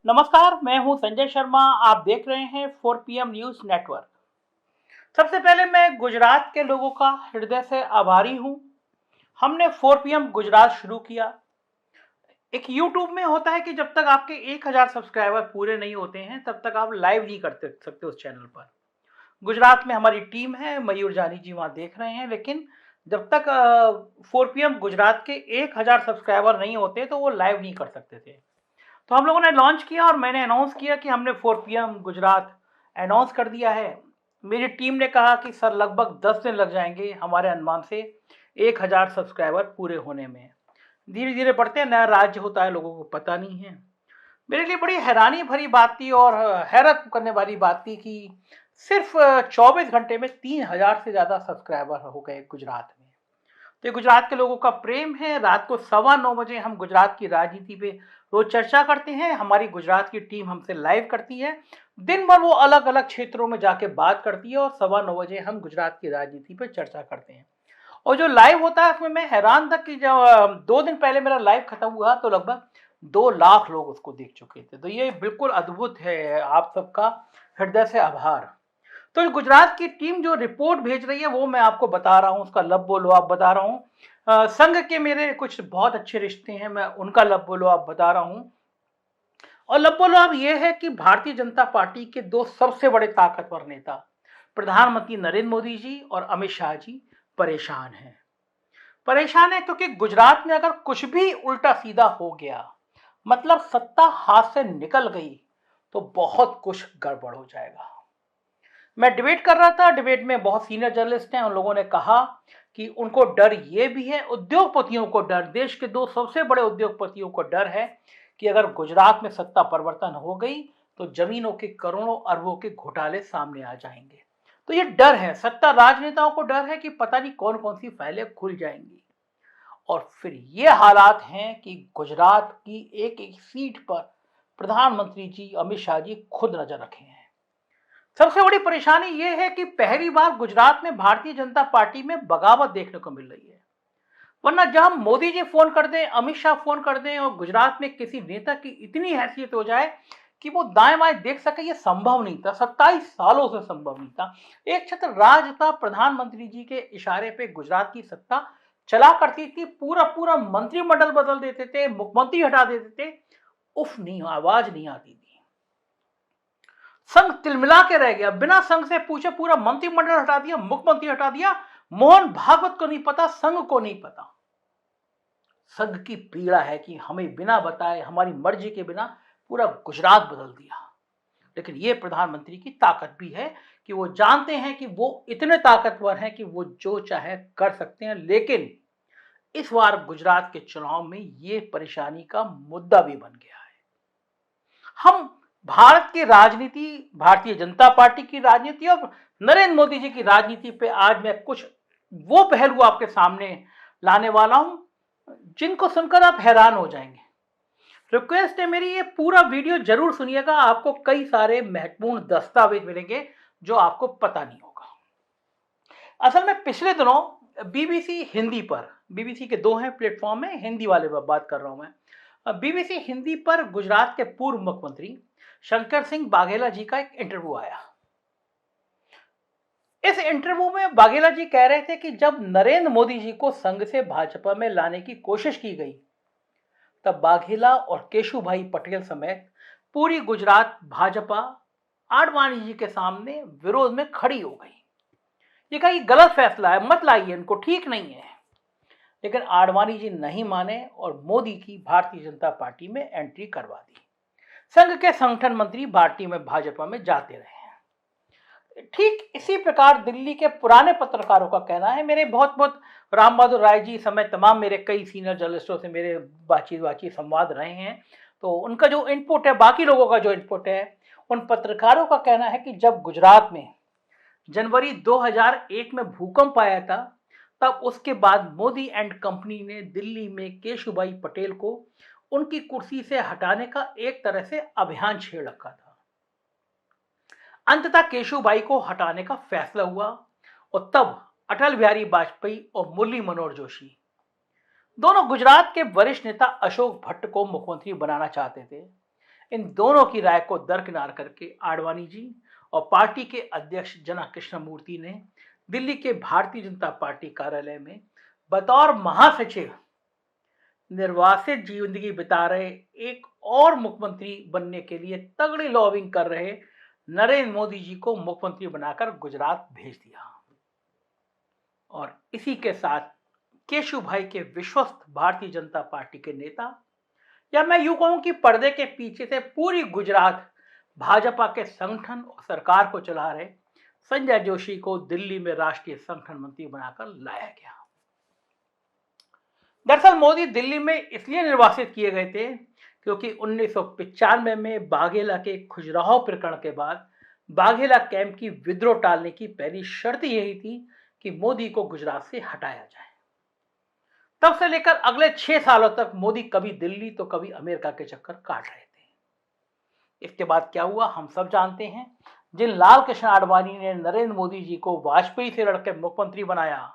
नमस्कार, मैं हूं संजय शर्मा। आप देख रहे हैं 4 PM न्यूज नेटवर्क। सबसे पहले मैं गुजरात के लोगों का हृदय से आभारी हूं। हमने 4 PM गुजरात शुरू किया। एक यूट्यूब में होता है कि जब तक आपके 1000 सब्सक्राइबर पूरे नहीं होते हैं तब तक आप लाइव नहीं कर सकते उस चैनल पर। गुजरात में हमारी टीम है, मयूर जानी जी वहाँ देख रहे हैं, लेकिन जब तक 4 PM गुजरात के 1000 सब्सक्राइबर नहीं होते तो वो लाइव नहीं कर सकते थे। तो हम लोगों ने लॉन्च किया और मैंने अनाउंस किया कि हमने 4 PM गुजरात अनाउंस कर दिया है। मेरी टीम ने कहा कि सर लगभग 10 दिन लग जाएंगे हमारे अनुमान से 1000 सब्सक्राइबर पूरे होने में। धीरे धीरे बढ़ते हैं, नया राज्य होता है, लोगों को पता नहीं है। मेरे लिए बड़ी हैरानी भरी बात थी और हैरत करने वाली बात थी कि सिर्फ 24 घंटे में 3000 से ज़्यादा सब्सक्राइबर हो गए गुजरात में। तो ये गुजरात के लोगों का प्रेम है। रात को 9:15 हम गुजरात की राजनीति पे रोज चर्चा करते हैं। हमारी गुजरात की टीम हमसे लाइव करती है। दिन भर वो अलग अलग क्षेत्रों में जाके बात करती है और 9:15 हम गुजरात की राजनीति पे चर्चा करते हैं। और जो लाइव होता है उसमें मैं हैरान था कि जब 2 दिन पहले मेरा लाइव खत्म हुआ तो लगभग 2 लाख लोग उसको देख चुके थे। तो ये बिल्कुल अद्भुत है। आप सबका हृदय से आभार। तो गुजरात की टीम जो रिपोर्ट भेज रही है वो मैं आपको बता रहा हूँ, उसका लब बोलो आप बता रहा हूँ। संघ के मेरे कुछ बहुत अच्छे रिश्ते हैं, मैं उनका लब बोलो आप बता रहा हूँ। और लब बोलो अब ये है कि भारतीय जनता पार्टी के 2 सबसे बड़े ताकतवर नेता प्रधानमंत्री नरेंद्र मोदी जी और अमित शाह जी परेशान हैं। परेशान है क्योंकि गुजरात में अगर कुछ भी उल्टा सीधा हो गया, मतलब सत्ता हाथ से निकल गई, तो बहुत कुछ गड़बड़ हो जाएगा। मैं डिबेट कर रहा था, डिबेट में बहुत सीनियर जर्नलिस्ट हैं, उन लोगों ने कहा कि उनको डर ये भी है, उद्योगपतियों को डर, देश के 2 सबसे बड़े उद्योगपतियों को डर है कि अगर गुजरात में सत्ता परिवर्तन हो गई तो जमीनों के करोड़ों अरबों के घोटाले सामने आ जाएंगे। तो ये डर है, सत्ता राजनेताओं को डर है कि पता नहीं कौन कौन सी फाइलें खुल जाएंगी। और फिर ये हालात हैं कि गुजरात की एक एक सीट पर प्रधानमंत्री जी अमित शाह जी खुद नजर रखे हैं। सबसे बड़ी परेशानी यह है कि पहली बार गुजरात में भारतीय जनता पार्टी में बगावत देखने को मिल रही है। वरना जहां मोदी जी फोन कर दें, अमित शाह फोन कर दें और गुजरात में किसी नेता की इतनी हैसियत हो जाए कि वो दाएं बाएं देख सके, ये संभव नहीं था। 27 सालों से संभव नहीं था। एक छत्र राज था, प्रधानमंत्री जी के इशारे पे गुजरात की सत्ता चला करती थी। पूरा पूरा मंत्रिमंडल बदल देते थे, मुख्यमंत्री हटा देते थे, उफ नहीं, आवाज नहीं आती थी। संघ तिलमिला के रह गया, बिना संघ से पूछे पूरा मंत्रिमंडल हटा दिया, मुख्यमंत्री हटा दिया। मोहन भागवत को नहीं पता, संघ को नहीं पता। संघ की पीड़ा है कि हमें बिना बताए, हमारी मर्जी के बिना पूरा गुजरात बदल दिया। लेकिन ये प्रधानमंत्री की ताकत भी है कि वो जानते हैं कि वो इतने ताकतवर हैं कि वो जो चाहे कर सकते हैं। लेकिन इस बार गुजरात के चुनाव में ये परेशानी का मुद्दा भी बन गया है। हम भारत की राजनीति, भारतीय जनता पार्टी की राजनीति और नरेंद्र मोदी जी की राजनीति पे आज मैं कुछ वो पहलू आपके सामने लाने वाला हूं जिनको सुनकर आप हैरान हो जाएंगे। रिक्वेस्ट है मेरी, ये पूरा वीडियो जरूर सुनिएगा। आपको कई सारे महत्वपूर्ण दस्तावेज मिलेंगे जो आपको पता नहीं होगा। असल में पिछले दिनों बीबीसी हिंदी पर, बीबीसी के 2 हैं प्लेटफॉर्म में, हिंदी वाले पर बात कर रहा हूं मैं। बीबीसी हिंदी पर गुजरात के पूर्व मुख्यमंत्री शंकर सिंह बाघेला जी का एक इंटरव्यू आया। इस इंटरव्यू में बाघेला जी कह रहे थे कि जब नरेंद्र मोदी जी को संघ से भाजपा में लाने की कोशिश की गई तब बाघेला और केशुभाई पटेल समेत पूरी गुजरात भाजपा आडवाणी जी के सामने विरोध में खड़ी हो गई। ये कहा कि गलत फैसला है, मत लाइए इनको, ठीक नहीं है। लेकिन आडवाणी जी नहीं माने और मोदी की भारतीय जनता पार्टी में एंट्री करवा दी। संघ के संगठन मंत्री पार्टी में भाजपा में जाते रहे। ठीक इसी प्रकार दिल्ली के पुराने पत्रकारों का कहना है। मेरे बहुत बहुत राम बहादुर राय जी समय तमाम मेरे कई सीनियर जर्नलिस्टों से मेरे बातचीत संवाद रहे हैं, तो उनका जो इनपुट है, बाकी लोगों का जो इनपुट है, उन पत्रकारों का कहना है कि जब गुजरात में जनवरी 2001 में भूकंप आया था तब उसके बाद मोदी एंड कंपनी ने दिल्ली में केशुभाई पटेल को उनकी कुर्सी से हटाने का एक तरह से अभियान छेड़ रखा था। अंततः केशुभाई को हटाने का फैसला हुआ और तब अटल बिहारी वाजपेयी और मुरली मनोहर जोशी दोनों गुजरात के वरिष्ठ नेता अशोक भट्ट को मुख्यमंत्री बनाना चाहते थे। इन दोनों की राय को दरकिनार करके आडवाणी जी और पार्टी के अध्यक्ष जना कृष्णमूर्ति ने दिल्ली के भारतीय जनता पार्टी कार्यालय में बतौर महासचिव निर्वासित जिंदगी बिता रहे एक और मुख्यमंत्री बनने के लिए तगड़ी लॉबिंग कर रहे नरेंद्र मोदी जी को मुख्यमंत्री बनाकर गुजरात भेज दिया। और इसी के साथ केशु भाई के विश्वस्त भारतीय जनता पार्टी के नेता, या मैं यूं कहूं कि पर्दे के पीछे से पूरी गुजरात भाजपा के संगठन और सरकार को चला रहे संजय जोशी को दिल्ली में राष्ट्रीय संगठन मंत्री बनाकर लाया गया। दरअसल मोदी दिल्ली में इसलिए निर्वासित किए गए थे क्योंकि 1995 में बाघेला के खजुराहो प्रकरण के बाद बाघेला कैंप की विद्रोह टालने की पहली शर्त यही थी कि मोदी को गुजरात से हटाया जाए। तब से लेकर अगले 6 सालों तक मोदी कभी दिल्ली तो कभी अमेरिका के चक्कर काट रहे थे। इसके बाद क्या हुआ हम सब जानते हैं। जिन लाल कृष्ण आडवाणी ने नरेंद्र मोदी जी को वाजपेयी से लड़कर मुख्यमंत्री बनाया,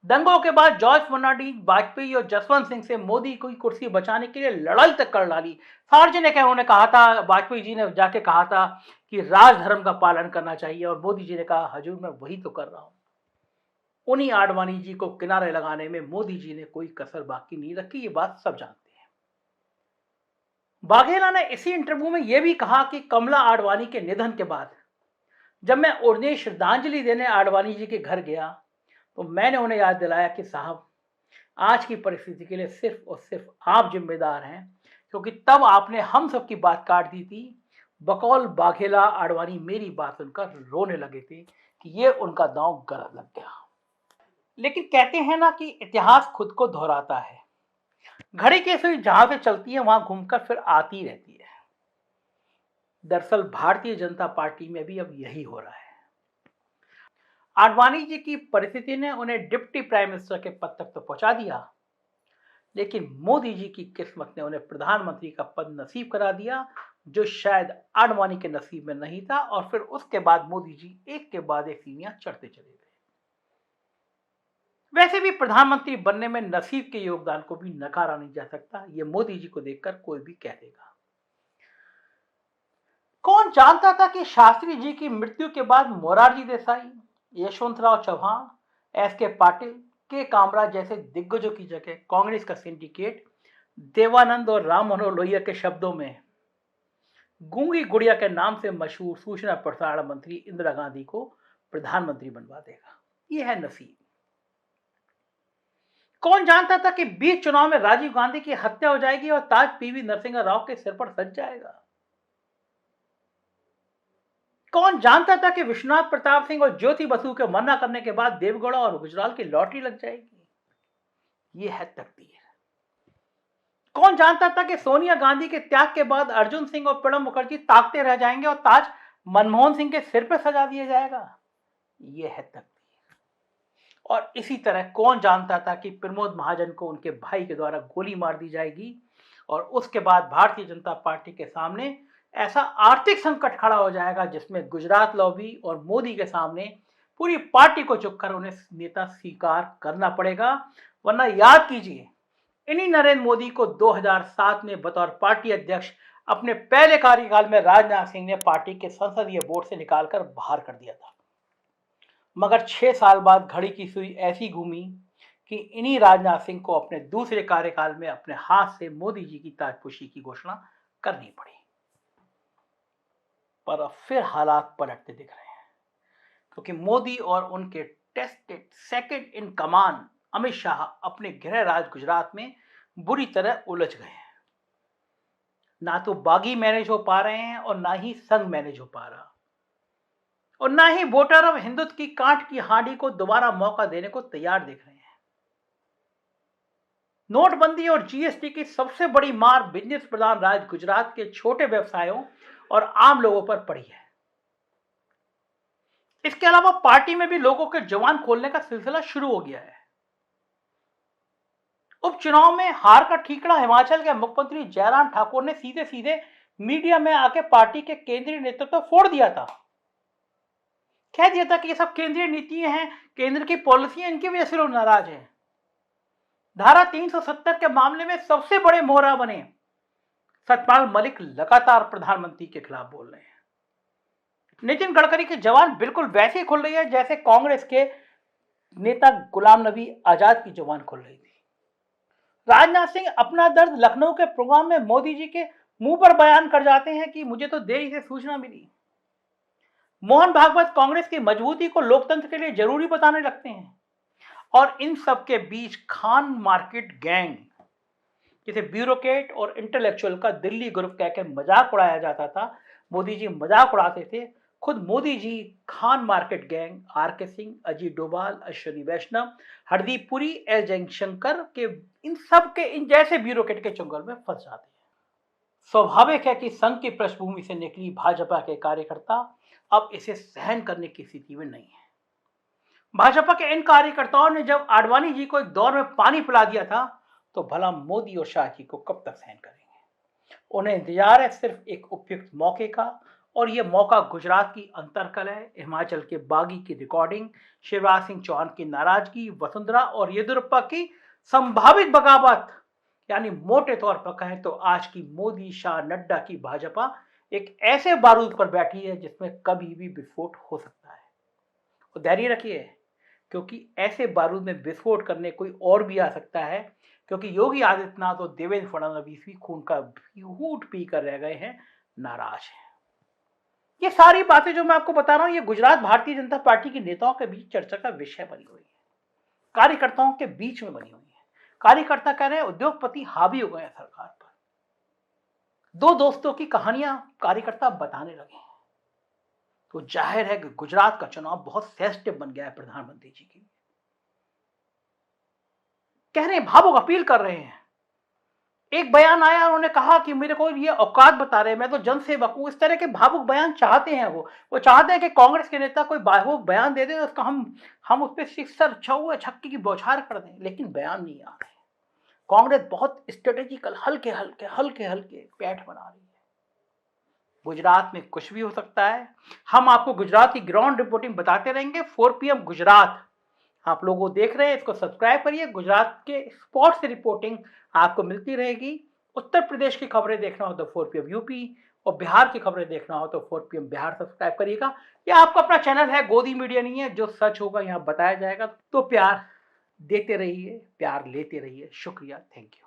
दंगों के बाद जॉर्ज फर्नांडिस, वाजपेयी और जसवंत सिंह से मोदी को कुर्सी बचाने के लिए लड़ाई तक कर डाली। सार्वजनिक है, उन्होंने कहा था, वाजपेयी जी ने जाके कहा था कि राजधर्म का पालन करना चाहिए और मोदी जी ने कहा हजूर मैं वही तो कर रहा हूं। उन्हीं आडवाणी जी को किनारे लगाने में मोदी जी ने कोई कसर बाकी नहीं रखी, ये बात सब जानते हैं। बाघेला ने इसी इंटरव्यू में यह भी कहा कि कमला आडवाणी के निधन के बाद जब मैं उन्हें श्रद्धांजलि देने आडवाणी जी के घर गया तो मैंने उन्हें याद दिलाया कि साहब आज की परिस्थिति के लिए सिर्फ और सिर्फ आप जिम्मेदार हैं, क्योंकि तब आपने हम सब की बात काट दी थी। बकौल बाघेला आडवाणी मेरी बात सुनकर रोने लगे थे कि ये उनका दांव गलत लग गया। लेकिन कहते हैं ना कि इतिहास खुद को दोहराता है। घड़ी की सुई जहां से चलती है वहां घूमकर फिर आती रहती है। दरअसल भारतीय जनता पार्टी में भी अब यही हो रहा है। आडवाणी जी की परिस्थिति ने उन्हें डिप्टी प्राइम मिनिस्टर के पद तक तो पहुंचा दिया, लेकिन मोदी जी की किस्मत ने उन्हें प्रधानमंत्री का पद नसीब करा दिया, जो शायद आडवाणी के नसीब में नहीं था। और फिर उसके बाद मोदी जी एक के बाद एक सीढ़ियां चढ़ते चले गए। वैसे भी प्रधानमंत्री बनने में नसीब के योगदान को भी नकारा नहीं जा सकता, ये मोदी जी को देखकर कोई भी कह देगा। कौन जानता था कि शास्त्री जी की मृत्यु के बाद मोरारजी देसाई, यशवंतराव चौहान, एस.के. पाटिल, के कामराज जैसे दिग्गजों की जगह कांग्रेस का सिंडिकेट देवानंद और राम मनोहर लोहिया के शब्दों में गूंगी गुड़िया के नाम से मशहूर सूचना प्रसारण मंत्री इंदिरा गांधी को प्रधानमंत्री बनवा देगा। यह है नसीब। कौन जानता था कि बीच चुनाव में राजीव गांधी की हत्या हो जाएगी और ताज पीवी नरसिंह राव के सिर पर सज जाएगा। कौन जानता था कि विश्वनाथ प्रताप सिंह और ज्योति बसु के मना करने के बाद देवगौड़ा और गुजराल की लॉटरी लग जाएगी। यह है तकदीर। कौन जानता था कि सोनिया गांधी के त्याग के बाद अर्जुन सिंह और प्रणब मुखर्जी ताकते रह जाएंगे और ताज मनमोहन सिंह के सिर पर सजा दिया जाएगा। यह है तकदीर। और इसी तरह कौन जानता था कि प्रमोद महाजन को उनके भाई के द्वारा गोली मार दी जाएगी और उसके बाद भारतीय जनता पार्टी के सामने ऐसा आर्थिक संकट खड़ा हो जाएगा जिसमें गुजरात लॉबी और मोदी के सामने पूरी पार्टी को झुककर उन्हें नेता स्वीकार करना पड़ेगा। वरना याद कीजिए, इन्हीं नरेंद्र मोदी को 2007 में बतौर पार्टी अध्यक्ष अपने पहले कार्यकाल में राजनाथ सिंह ने पार्टी के संसदीय बोर्ड से निकालकर बाहर कर दिया था। मगर 6 साल बाद घड़ी की सुई ऐसी घूमी कि इन्हीं राजनाथ सिंह को अपने दूसरे कार्यकाल में अपने हाथ से मोदी जी की ताजपोशी की घोषणा करनी पड़ी। पर अब फिर हालात पलटते दिख रहे हैं, क्योंकि मोदी और उनके टेस्टेड सेकंड इन कमान अमित शाह अपने गृह राज गुजरात में बुरी तरह उलझ गए हैं। ना तो बागी मैनेज हो पा रहे हैं और ना ही संघ मैनेज हो पा रहा, और ना ही वोटर अब हिंदुत्व की कांट की हांडी को दोबारा मौका देने को तैयार दिख रहे हैं। नोटबंदी और जीएसटी की सबसे बड़ी मार बिजनेस प्रधान राज्य गुजरात के छोटे व्यवसायों और आम लोगों पर पड़ी है। इसके अलावा पार्टी में भी लोगों के जुबान खोलने का सिलसिला शुरू हो गया है। उपचुनाव में हार का ठीकरा हिमाचल के मुख्यमंत्री जयराम ठाकुर ने सीधे सीधे मीडिया में आके पार्टी के केंद्रीय नेतृत्व फोड़ दिया था। कह दिया था कि ये सब केंद्रीय नीतियां हैं, केंद्र की पॉलिसियां, इनकी वजह से लोग नाराज हैं। धारा 370 के मामले में सबसे बड़े मोहरा बने सतपाल मलिक लगातार प्रधानमंत्री के खिलाफ बोल रहे हैं। नितिन गडकरी की जबान बिल्कुल वैसे ही खुल रही है जैसे कांग्रेस के नेता गुलाम नबी आजाद की जबान खुल रही थी। राजनाथ सिंह अपना दर्द लखनऊ के प्रोग्राम में मोदी जी के मुंह पर बयान कर जाते हैं कि मुझे तो देरी से सूचना मिली। मोहन भागवत कांग्रेस की मजबूती को लोकतंत्र के लिए जरूरी बताने लगते हैं। और इन सब के बीच खान मार्केट गैंग, जिसे ब्यूरोक्रेट और इंटेलेक्चुअल का दिल्ली ग्रुप कहकर मजाक उड़ाया जाता था, मोदी जी मजाक उड़ाते थे, खुद Modi ji Khan market gang, R K. Singh, Ajit Doval, Ashwini Vaishnaw, Hardeep Puri, L Jaishankar के इन सब के इन जैसे ब्यूरोक्रेट के चंगुल में फंस जाते हैं। स्वाभाविक है कि संघ की पृष्ठभूमि से निकली भाजपा के कार्यकर्ता अब इसे सहन करने की स्थिति में नहीं है। भाजपा के इन कार्यकर्ताओं ने जब आडवाणी जी को एक दौर में पानी पिला दिया था, तो भला मोदी और शाह जी को कब तक सहन करेंगे। उन्हें इंतजार है सिर्फ एक उपयुक्त मौके का, और यह मौका गुजरात की अंतरकल है, हिमाचल के बागी की रिकॉर्डिंग, शिवराज सिंह चौहान की नाराजगी, वसुंधरा और येदियुरप्पा की संभावित बगावत, यानी मोटे तौर पर कहें तो आज की मोदी शाह नड्डा की भाजपा एक ऐसे बारूद पर बैठी है जिसमें कभी भी विस्फोट हो सकता है। और धैर्य रखिए, क्योंकि ऐसे बारूद में विस्फोट करने कोई और भी आ सकता है, क्योंकि योगी आदित्यनाथ और देवेंद्र फडणवीस भी खून का घूंट पी कर रह गए हैं, नाराज हैं। ये सारी बातें जो मैं आपको बता रहा हूं, ये गुजरात भारतीय जनता पार्टी के नेताओं के बीच चर्चा का विषय बनी हुई है, कार्यकर्ताओं के बीच में बनी हुई है। कार्यकर्ता कह रहे हैं उद्योगपति हावी हो गए हैं सरकार पर। दो दोस्तों की कहानियां कार्यकर्ता बताने लगे हैं। तो जाहिर है कि गुजरात का चुनाव बहुत सेंसिटिव बन गया है प्रधानमंत्री जी के लिए। कह रहे हैं, भावुक अपील कर रहे हैं। एक बयान आया, उन्होंने कहा कि मेरे को ये औकात बता रहे हैं, मैं तो जनसेवक हूं। इस तरह के भावुक बयान चाहते हैं वो चाहते हैं कि कांग्रेस के नेता कोई भावुक बयान दे दे, उसका हम उस पर सिक्सर चौवे छक्के की बौछार कर दें, लेकिन बयान नहीं आ रहे। कांग्रेस बहुत स्ट्रेटेजिकल हल्के हल्के पैठ बना रही है। गुजरात में कुछ भी हो सकता है। हम आपको गुजरात की ग्राउंड रिपोर्टिंग बताते रहेंगे। 4 PM गुजरात आप लोगों देख रहे हैं, इसको सब्सक्राइब करिए। गुजरात के स्पॉट से रिपोर्टिंग आपको मिलती रहेगी। उत्तर प्रदेश की खबरें देखना हो तो 4 PM यूपी, और बिहार की खबरें देखना हो तो 4 PM बिहार सब्सक्राइब करिएगा। यह आपका अपना चैनल है, गोदी मीडिया नहीं है। जो सच होगा यहाँ बताया जाएगा। तो प्यार देते रहिए, प्यार लेते रहिए। शुक्रिया, थैंक यू।